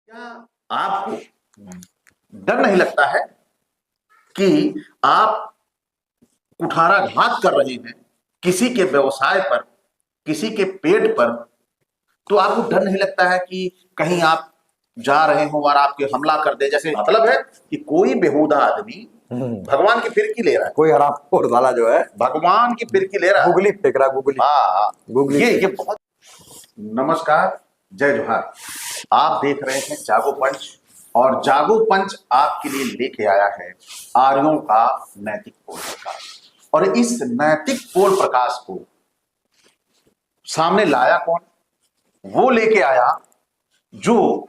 क्या आपको डर नहीं लगता है कि आप कुठाराघात कर रहे हैं किसी के व्यवसाय पर, किसी के पेट पर? तो आपको डर नहीं लगता है कि कहीं आप जा रहे हो और आपके हमला कर दे? जैसे मतलब है कि कोई बेहुदा आदमी भगवान की फिरकी ले रहा है, कोई हरामखोर साला जो है भगवान की फिरकी ले रहा है, गुगली फेंक रहा, गुगली। हाँ, गुगली ये बहुत। नमस्कार, जय जोहार। आप देख रहे हैं जागो पंच, और जागो पंच आपके लिए लेके आया है आर्यों का नैतिक पोल प्रकाश। और इस नैतिक पोल प्रकाश को सामने लाया कौन? वो लेके आया जो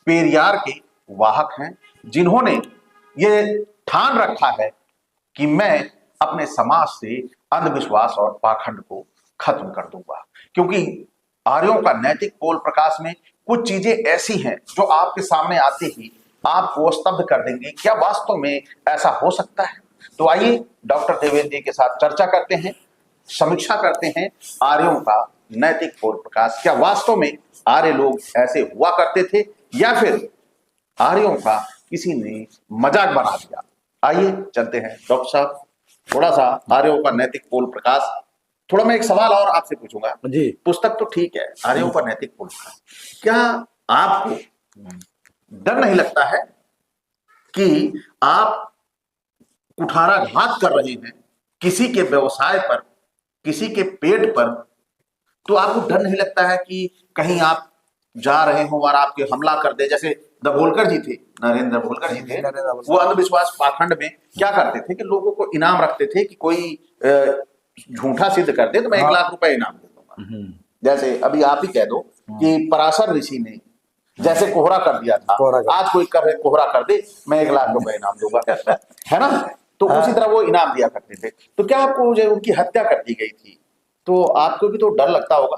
पेरियार के वाहक हैं, जिन्होंने ये ठान रखा है कि मैं अपने समाज से अंधविश्वास और पाखंड को खत्म कर दूंगा। क्योंकि आर्यों का नैतिक पोल प्रकाश में कुछ चीजें ऐसी हैं जो आपके सामने आते ही आपको स्तब्ध कर देंगे। क्या वास्तव में ऐसा हो सकता है? तो आइए डॉक्टर देवेंद्र जी के साथ चर्चा करते हैं, समीक्षा करते हैं आर्यों का नैतिक पोल प्रकाश। क्या वास्तव में आर्य लोग ऐसे हुआ करते थे, या फिर आर्यों का किसी ने मजाक बना दिया? आइए चलते हैं डॉक्टर साहब, थोड़ा सा आर्यों का नैतिक पोल प्रकाश। थोड़ा मैं एक सवाल और आपसे पूछूंगा जी। पुस्तक तो ठीक है, आर्यों का नैतिक पोल प्रकाश, क्या आपको डर नहीं लगता है कि आप कुठाराघात कर रहे हैं किसी के व्यवसाय पर, किसी के पेट पर? तो आपको डर नहीं लगता है कि कहीं आप जा रहे हो और आपके हमला कर दे? जैसे दाभोलकर जी थे, नरेंद्र दाभोलकर जी थे, वो अंधविश्वास पाखंड में क्या करते थे कि लोगों को इनाम रखते थे कि कोई झूठा सिद्ध कर दे तो मैं 1 लाख रुपए इनाम दे दूंगा। जैसे अभी आप ही कह दो कि पराशर ऋषि ने जैसे कोहरा कर दिया था, आज कोई कोहरा कर दे मैं 1 लाख रुपए इनाम दूंगा, है ना? तो उसी तरह वो इनाम दिया करते थे। तो क्या आपको जो उनकी हत्या कर दी गई थी तो आपको भी तो डर लगता होगा,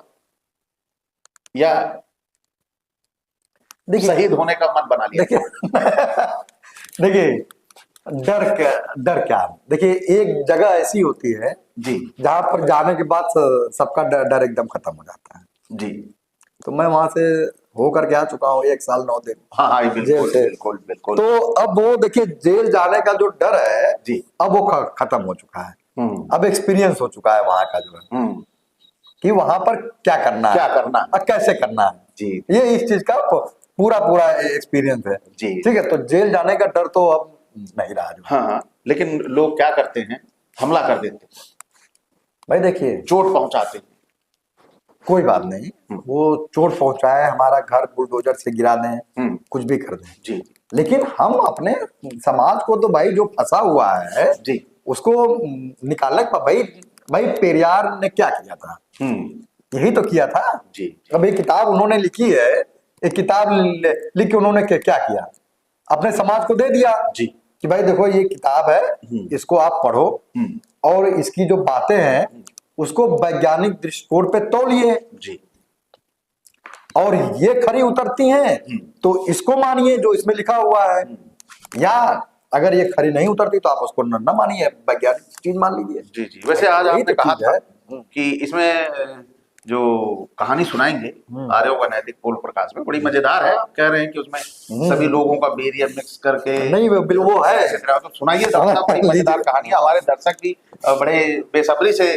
या शहीद होने का मन बना लिया? देखिए डर क्या है? देखिए एक जगह ऐसी होती है जी, जहां पर जाने के बाद सबका डर एकदम खत्म हो जाता है। जी। तो मैं वहां से होकर के आ चुका हूँ 1 साल 9 दिन हाँ हाँ, बिल्कुल जेल से। बिल्कुल बिल्कुल। तो अब वो देखिए जेल जाने का जो डर है जी, अब वो खत्म हो चुका है। अब एक्सपीरियंस हो चुका है वहां का जो है कि वहां पर क्या करना है, और कैसे करना है। जी, ये इस चीज का पूरा पूरा एक्सपीरियंस है। जी। ठीक है, तो जेल जाने का डर तो अब नहीं रहा जो। हाँ हाँ, लेकिन लोग क्या करते हैं, हमला कर देते हैं, भाई देखिए चोट पहुंचाते हैं। कोई बात नहीं, वो चोट पहुंचाए, हमारा घर बुलडोजर से गिरा दें, कुछ भी कर दें जी, लेकिन हम अपने समाज को तो भाई जो फंसा हुआ है जी, उसको निकालने का। भाई पेरियार ने क्या किया था? यही तो किया था जी। अब एक किताब उन्होंने लिखी है, एक किताब लिख के उन्होंने क्या किया? अपने समाज को दे दिया जी कि भाई देखो ये किताब है, इसको आप पढ़ो और इसकी जो बातें हैं उसको वैज्ञानिक दृष्टिकोण पे तौलिए जी, और ये खरी उतरती हैं तो इसको मानिए जो इसमें लिखा हुआ है, या अगर ये खरी नहीं उतरती तो आप उसको न मानिए, वैज्ञानिक चीज मान लीजिए। जी, जी। वैसे आज आपने तो कहा था कि इसमें जो कहानी सुनाएंगे आर्यों का नैतिक पोल प्रकाश में बड़ी मजेदार है। आप कह रहे हैं कि उसमें सभी लोगों का बीरियम मिक्स करके नहीं वो है, तो सुनाइए डॉक्टर साहब, बड़ी मजेदार कहानी है। हमारे दर्शक भी बड़े बेसब्री से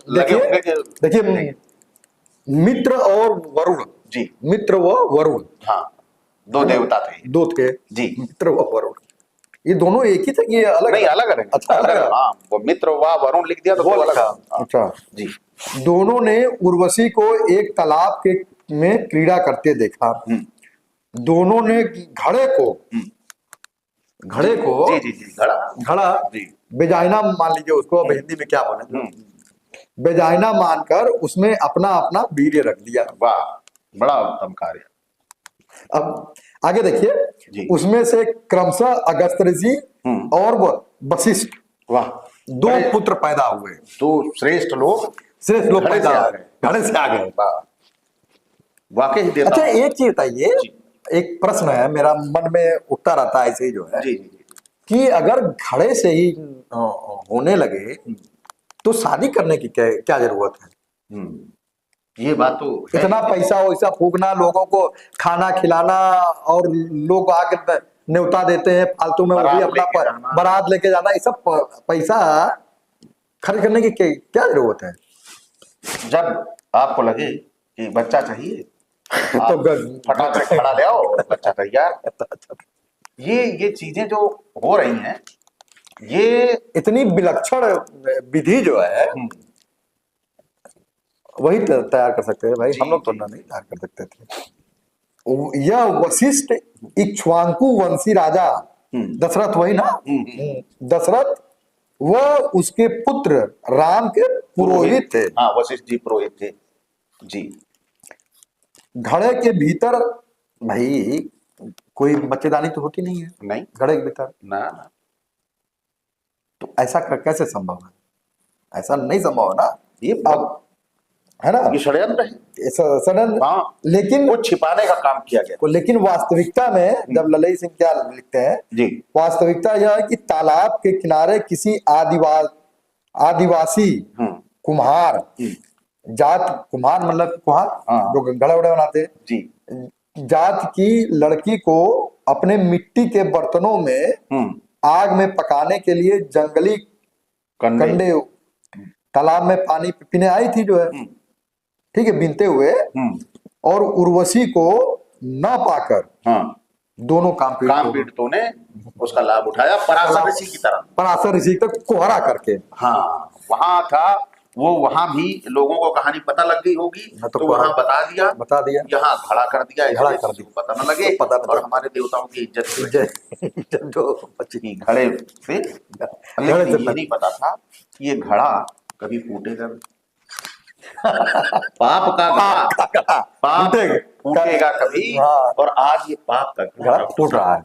लगे होंगे कि देखिए मित्र और वरुण। जी, मित्र व वरुण, हाँ, 2 देवता थे, 2 थे जी। मित्र व वरुण, ये दोनों एक ही थे कि अलग? नहीं, अलग अलग। अच्छा अलग। हाँ, वो मित्र व वरुण लिख दिया तो वो अलग। अच्छा जी। दोनों ने उर्वशी को एक तालाब के में क्रीड़ा करते देखा। दोनों ने घड़े को जी जी जी, घड़ा जी, बेजाइना मान लीजिए उसको, अब हिंदी में क्या बोले, बेजाइना मानकर उसमें अपना अपना वीर्य रख दिया। वाह, बड़ा उत्तम कार्य। अब आगे देखिए, उसमें से क्रमशः अगस्त्य ऋषि और वशिष्ठ, वाह, 2 पुत्र पैदा हुए। तो श्रेष्ठ लोग पैदा आ गए, घड़े से आ गए। वाकई ही देता। अच्छा एक चीज बताइए, एक प्रश्न है मेरा मन में उठता रहता है ऐसे ही जो है, जी जी, कि अगर घड़े से ही होने लगे तो शादी करने की क्या जरूरत है? ये बात तो है। इतना पैसा वैसा फूकना, लोगों को खाना खिलाना, और लोग आके न्योता देते हैं फालतू में, वो भी बारात अपना लेके जाना। बारात लेके जाना, ये सब पैसा खर्च करने की क्या जरूरत है? जब आपको लगे कि बच्चा चाहिए तो आप फटाक से खड़ा ले आओ और बच्चा तैयार। ये चीजें जो हो रही हैं, ये इतनी विलक्षण विधि जो है वही तैयार कर सकते हैं भाई, जी, हम लोग तो जी। नहीं तैयार कर सकते थे। यह वशिष्ठ इक्ष्वाकु वंशी राजा दशरथ, वही ना? दशरथ वह उसके पुत्र राम के पुरोहित थे। हाँ, वशिष्ठ जी पुरोहित थे जी। घड़े के भीतर भाई कोई बच्चेदानी तो होती नहीं है नहीं घड़े के भीतर, ना ना, तो ऐसा कैसे संभव है? ऐसा नहीं संभव है ना, ये अब है ना, ये षड्यंत्र है। सडन। हाँ, लेकिन वो छिपाने का काम किया गया। लेकिन वास्तविकता में जब ललई सिंह क्या लिखते हैं, जी वास्तविकता यह है कि तालाब के किनारे किसी आदिवासी कुम्हार जात, कुम्हार मतलब कुम्हार हाँ। जो घड़ा वड़ा बनाते हैं, जी जात की लड़की को अपने मिट्टी के बर्तनों में आग में पकाने के लिए जंगली कंडे तालाब में पानी पीने आई थी जो है, ठीक है, बीनते हुए, और उर्वशी को न पाकर हाँ, दोनों काम पीड़ितों ने उसका लाभ उठाया पराशर ऋषि की तरह। पराशर ऋषि तक कोहरा करके। हाँ, वहां था वो, वहां भी लोगों को कहानी पता लग गई होगी, तो वहां बता दिया, यहाँ खड़ा कर दिया, खड़ा कर किसी को पता न लगे, और हमारे देवताओं की इज्जत जो घड़े से। लेकिन ये नहीं पता था कि ये घड़ा कभी फूटेगा। पाप का घड़ा पाप फूटेगा कभी, और आज ये पाप का घड़ा फूट रहा है।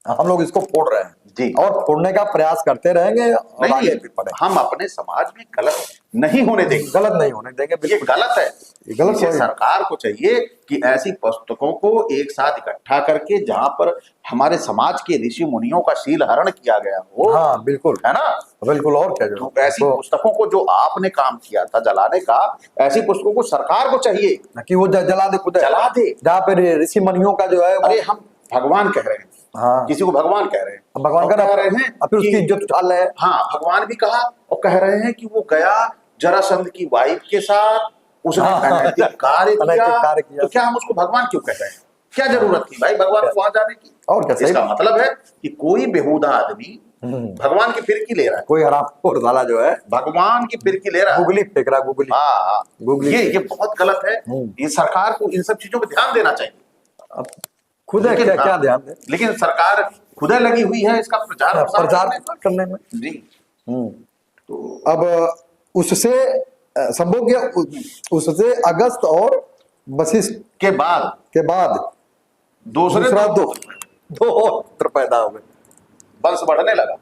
हम लोग इसको फोड़ रहे हैं जी, और फोड़ने का प्रयास करते रहेंगे, और आगे भी पड़े। हम अपने समाज में गलत नहीं होने देंगे, गलत नहीं होने देंगे, ये गलत है। ये गलत है। सरकार को चाहिए कि ऐसी पुस्तकों को एक साथ इकट्ठा करके, जहां पर हमारे समाज के ऋषि मुनियों का शील हरण किया गया हो, हाँ बिल्कुल, है ना, बिल्कुल, और क्या तो ऐसी पुस्तकों को जो आपने काम किया था जलाने का, ऐसी पुस्तकों को सरकार को चाहिए कि वो जला दे, खुद जला दे। जहाँ पे ऋषि मुनियों का जो है, अरे हम भगवान कह रहे हैं, हाँ, किसी को भगवान कह रहे हैं, भगवान कह रहे हैं, फिर उसकी इज्जत उठा रहे हैं। हाँ, भगवान भी कहा, और कह रहे हैं कि वो गया जरासंध की वाइफ के साथ, उसने अनैतिक कार्य किया, तो क्या हम उसको भगवान क्यों कह रहे हैं? क्या जरूरत थी भाई भगवान को वहां जाने की? और क्या? इसका मतलब है कि कोई बेहुदा आदमी भगवान की फिरकी ले रहा है, कोई हरामखोर साला जो है भगवान की फिरकी ले रहा है, गुगली फेंक रहा है, गुगली। हाँ, गुगली ये बहुत गलत है। ये सरकार को इन सब चीजों पे ध्यान देना चाहिए। अब खुद है क्या ध्यान दे, लेकिन सरकार खुद लगी हुई है इसका प्रचार करने में जी। तो अब उससे संभव क्या, उससे अगस्त और वशिष्ठ के बाद दूसरा दो पुत्र पैदा हो गए, वंश बढ़ने लगा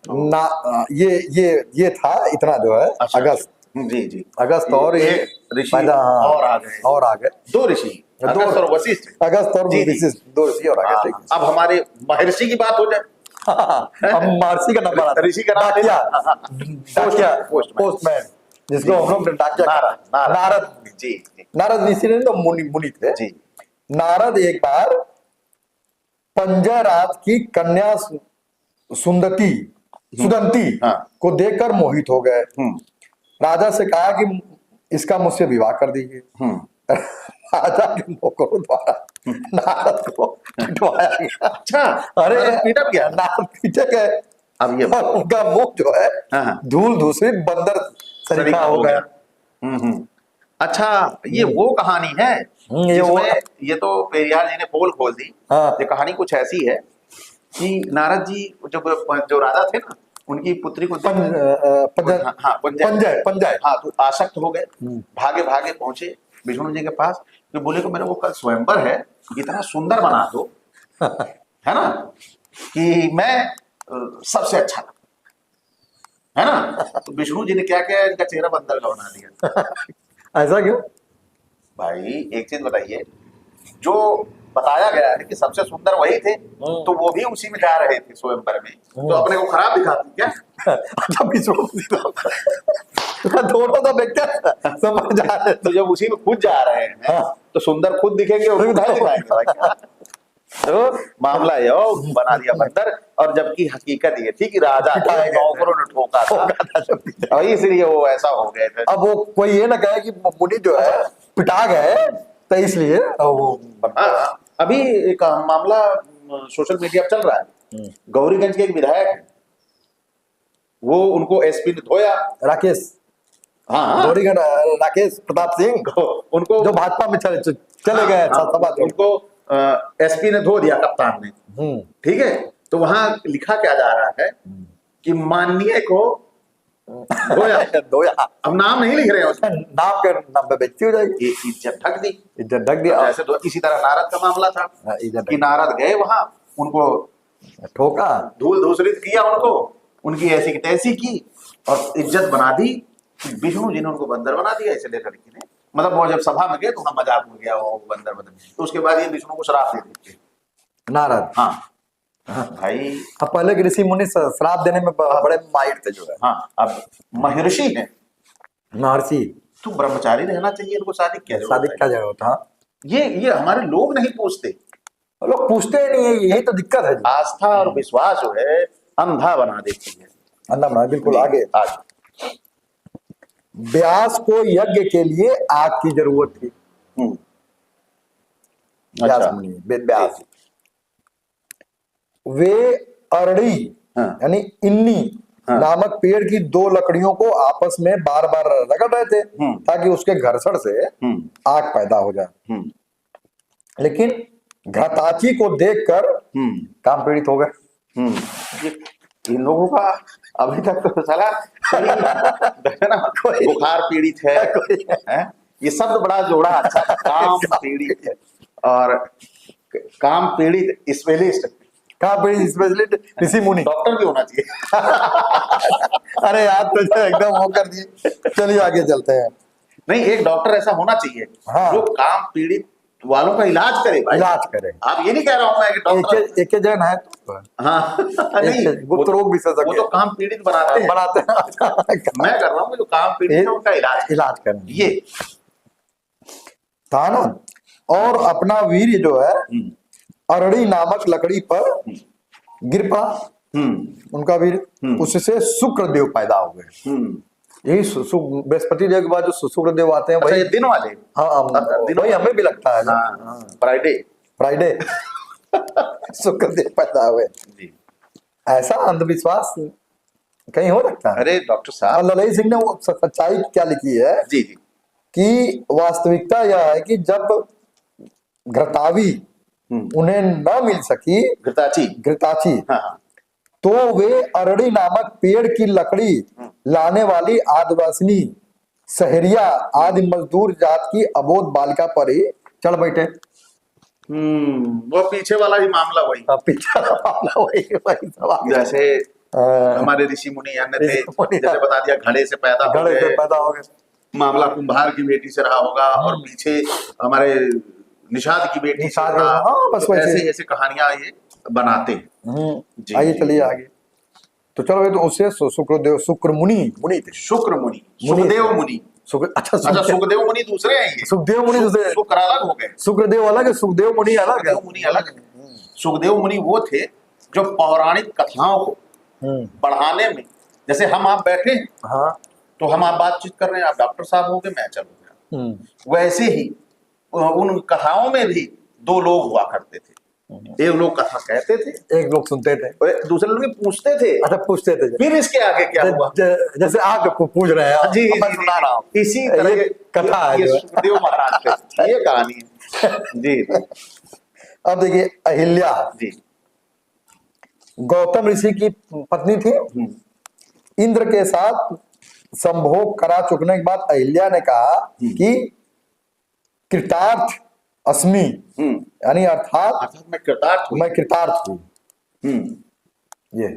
ना। ये था इतना जो है। अच्छा, अगस्त जी अगस्त और ये ऋषि और आ गए दो ऋषि, अगस्त और वशिष्ठ, दो ऋषि और आ गए। अब हमारे महर्षि की बात हो जाए। अब महर्षि का नंबर आता है, ऋषि का नाम डाकिया पोस्टमैन, जिसको हम लोग डाकिया, नारद ऋषि ने तो मुनि थे जी। नारद एक बार पंजय राज की कन्या सुदंती को देखकर मोहित हो गए। राजा से कहा कि इसका मुझसे विवाह कर दीजिए। राजा के नौकरों द्वारा नारद को पिटवाया गया। अच्छा, अरे पीटा गया, नारद पीटे गए। अब ये उनका मुख जो है धूल धूसरित बंदर सरीखा हो गया। अच्छा, ये वो कहानी है जिसमें ये तो पेरियार जी ने पोल खोल दी। ये कहानी कुछ ऐसी है कि नारद जी जो राजा थे ना, उनकी पुत्री को पंजय तो आसक्त हो गए, भागे भागे पहुंचे विष्णु जी के पास, तो बोले को मेरे को कल स्वयंवर है, इतना सुंदर बना दो, है ना, कि मैं सबसे अच्छा लगूं, है ना। तो विष्णु जी ने क्या किया, इनका चेहरा बंदर का बना दिया। ऐसा क्यों भाई? एक चीज बताइए, जो बताया गया है कि सबसे सुंदर वही थे, तो वो भी उसी में जा रहे थे स्वयंवर में, तो अपने को खराब दिखाते क्या? दोनों तो व्यक्ति समझ जा रहे तो जब उसी में खुद जा रहे हैं हाँ। तो सुंदर खुद दिखेंगे और खुद नहीं दिखाएंगे भाई क्या? तो मामला ये हो बना दिया बंदर, और जबकि हकीकत ये थी कि राजा थे, पिटाए गए थे। नौकरों ने ठोका था और इसलिए वो ऐसा हो गए थे। अब वो कोई ये ना कहे कि मुनि जो है पिटा गए तो इसलिए वो हाँ, अभी एक मामला सोशल मीडिया पर चल रहा है। गौरीगंज के एक विधायक है, वो उनको एसपी ने धोया। राकेश हाँ गौरीगंज राकेश प्रताप सिंह उनको जो भाजपा में चले गए सभा छोड़। उनको एसपी ने धो दिया, कप्तान ने। ठीक है, तो वहां लिखा क्या जा रहा है कि माननीय को धोया। धोया, अब नाम नहीं लिख रहे हैं उसमें, नाम के नाम पे बेइज्जती हो जाएगी। ये इज्जत ढक दी, इज्जत ढक दिया। ऐसे तो इसी तरह नारद का मामला था इज्जत कि नारद गए वहां, उनको ठोका, धूल धूसरित किया, उनको उनकी ऐसी की तैसी की और इज्जत बना दी। विष्णु जी ने उनको बंदर बना दिया, इसे लेकर के ने मतलब वो जब सभा में गए तो वहां मजाक हो गया वो बंदर बंदर, तो उसके बाद ये विष्णु को श्राप दे देते नारद। हाँ भाई, अब पहले के ऋषि मुनि श्राप देने में बड़े माहिर थे जो है। हाँ अब महर्षि है महर्षि, तो ब्रह्मचारी रहना चाहिए, इनको शादी क्या शादी क्या जरूरत था? ये हमारे लोग नहीं पूछते, लोग पूछते ही नहीं है, यही तो दिक्कत है। आस्था और विश्वास जो है अंधा बना देती है। अंधा बना, बिल्कुल। आगे व्यास को यज्ञ के लिए आग की जरूरत थी। व्यास अच्छा। मुनि, वेद व्यास, वे अरड़ी यानी इन्नी नामक पेड़ की दो लकड़ियों को आपस में बार बार रगड़ रहे थे ताकि उसके घर्षण से आग पैदा हो जाए। लेकिन घृताची को देखकर काम पीड़ित हो गए। इन लोगों का अभी तक तो साला बुखार पीड़ित है, ये शब्द बड़ा जोड़ा अच्छा, काम पीड़ित है और काम पीड़ित स्पेशलिस्ट, काम पीड़ित स्पेशलिस्ट ऋषि मुनि, डॉक्टर भी होना चाहिए। अरे यार तो एकदम वो कर दिए। चलिए आगे चलते हैं। नहीं, एक डॉक्टर ऐसा होना चाहिए जो काम पीड़ित वालों का इलाज करे भाई। इलाज करे। आप ये नहीं कह रहा हूँ मैं कि डॉक्टर एक जन है तो हाँ नहीं, गुप्त रोग विशेषज्ञ, वो तो काम पीड़ित बनाते हैं। मैं कर रहा हूँ जो काम पीड़ित है उनका इलाज करें। ये था ना। और अपना वीर्य जो है अरड़ी नामक लकड़ी पर गिर पड़ा, उनका वीर्य, उससे शुक्रदेव पैदा हो गए। यही बृहस्पति देव के बाद जो शुक्रदेव आते हैं, वही दिन वाले। हाँ वही हमें भी लगता है फ्राइडे शुक्रदेव पैदा हुए। ऐसा अंधविश्वास कहीं हो सकता है? अरे डॉक्टर साहब, ललई सिंह ने वो सच्चाई क्या लिखी है जी कि वास्तविकता यह है कि जब घृतावी उन्हें न मिल सकी, घृताची हाँ। तो वे अरड़ी नामक पेड़ की लकड़ी लाने वाली आदिवासी सहरिया आदि मजदूर जात की अबोध बालिका पर ही चढ़ बैठे। वो पीछे वाला ही मामला वही, पीछे वाला मामला वही जैसे हमारे ऋषि मुनि अन्य थे, जैसे बता दिया घड़े से पैदा हो गए। मामला कुंभार की बेटी से रहा होगा और पीछे हमारे निषाद की बेटी से रहा। बस ऐसे कहानियां ये बनाते हैं। आइए चलिए आगे। तो चलो तो उससे शुक्र मुनि थे। सुखदेव मुनि। अच्छा सुखदेव मुनि दूसरे हैं, ये सुखदेव मुनि दूसरे, शुक्र अलग हो गए, शुक्रदेव अलग है, सुखदेव मुनि अलग है। सुखदेव मुनि वो थे जो पौराणिक कथाओं को बढ़ाने में, जैसे हम आप बैठे हैं तो हम आप बातचीत कर रहे हैं, आप डॉक्टर साहब हो गए, मैं चल गया, वैसे ही उन कथाओं में भी दो लोग हुआ करते थे। एक लोग कथा कहते थे, एक लोग सुनते थे, दूसरे लोग पूछते थे। अच्छा पूछते थे। फिर इसके आगे क्या हुआ, जैसे आप पूछ रहे हैं जी, मैं सुना रहा हूँ, इसी तरह कथा है, ये सुखदेव महाराज पे ये कहानी है जी। अब देखिए अहिल्या जी गौतम ऋषि की पत्नी थी। इंद्र के साथ संभोग करा चुकने के बाद अहिल्या ने कहा कि कृतार्थ अस्मि, यानी अर्थात मैं कृतार्थ हूं। ये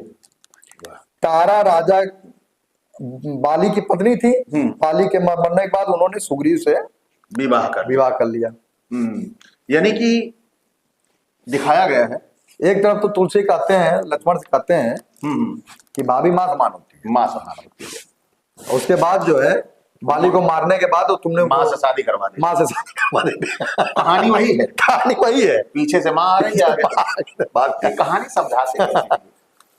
तारा राजा बाली की पत्नी थी। बाली के मरने के बाद उन्होंने सुग्रीव से विवाह कर लिया। यानी कि दिखाया गया है, एक तरफ तो तुलसी कहते हैं, लक्ष्मण से कहते हैं कि भाभी मां समान होती है, उसके बाद जो है बाली को मारने के बाद तो तुमने माँ से शादी करवा दी। माँ से शादी करवा दी। कहानी वही है, कहानी वही है, पीछे से माँ आ रही है, आगे ये कहानी समझाते हैं।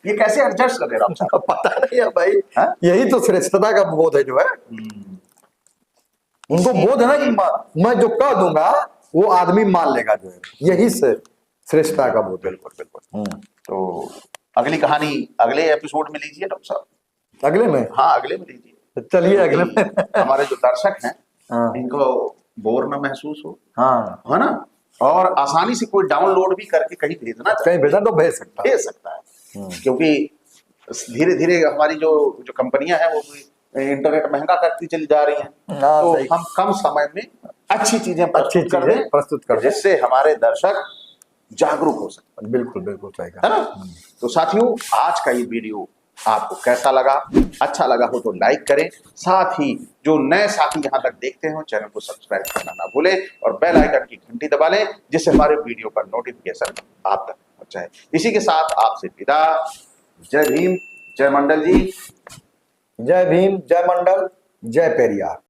ये कैसे एडजस्ट कर रहे हो? पता नहीं है भाई। हाँ? यही तो श्रेष्ठता का बोध है जो है। उनको बोध है ना कि मैं जो कह दूंगा वो आदमी मान लेगा जो है, यही से श्रेष्ठता का बोध। बिल्कुल बिल्कुल। तो अगली कहानी अगले एपिसोड में लीजिए डॉक्टर साहब। अगले में? हाँ अगले में लीजिए। चलिए अगले में। हमारे जो दर्शक हैं हाँ। इनको बोर न महसूस हो, हाँ है ना, और आसानी से कोई डाउनलोड भी करके कहीं भेजना कहीं भेजना तो भेज सकता है। क्योंकि धीरे धीरे हमारी जो कंपनियां हैं वो इंटरनेट महंगा करती चली जा रही हैं। हाँ, तो सही। हम कम समय में अच्छी चीजें प्रस्तुत कर दें जिससे हमारे दर्शक जागरूक हो सके। बिल्कुल बिल्कुल सही है ना। तो साथियों आज का ये वीडियो आपको कैसा लगा? अच्छा लगा हो तो लाइक करें, साथ ही जो नए साथी यहाँ तक देखते हो चैनल को सब्सक्राइब करना ना भूलें और बेल आइकन की घंटी दबा लें जिससे हमारे वीडियो का नोटिफिकेशन आप तक पहुंच जाए। इसी के साथ आपसे विदा। जय भीम, जय मंडल जी। जय भीम, जय मंडल, जय पेरियार।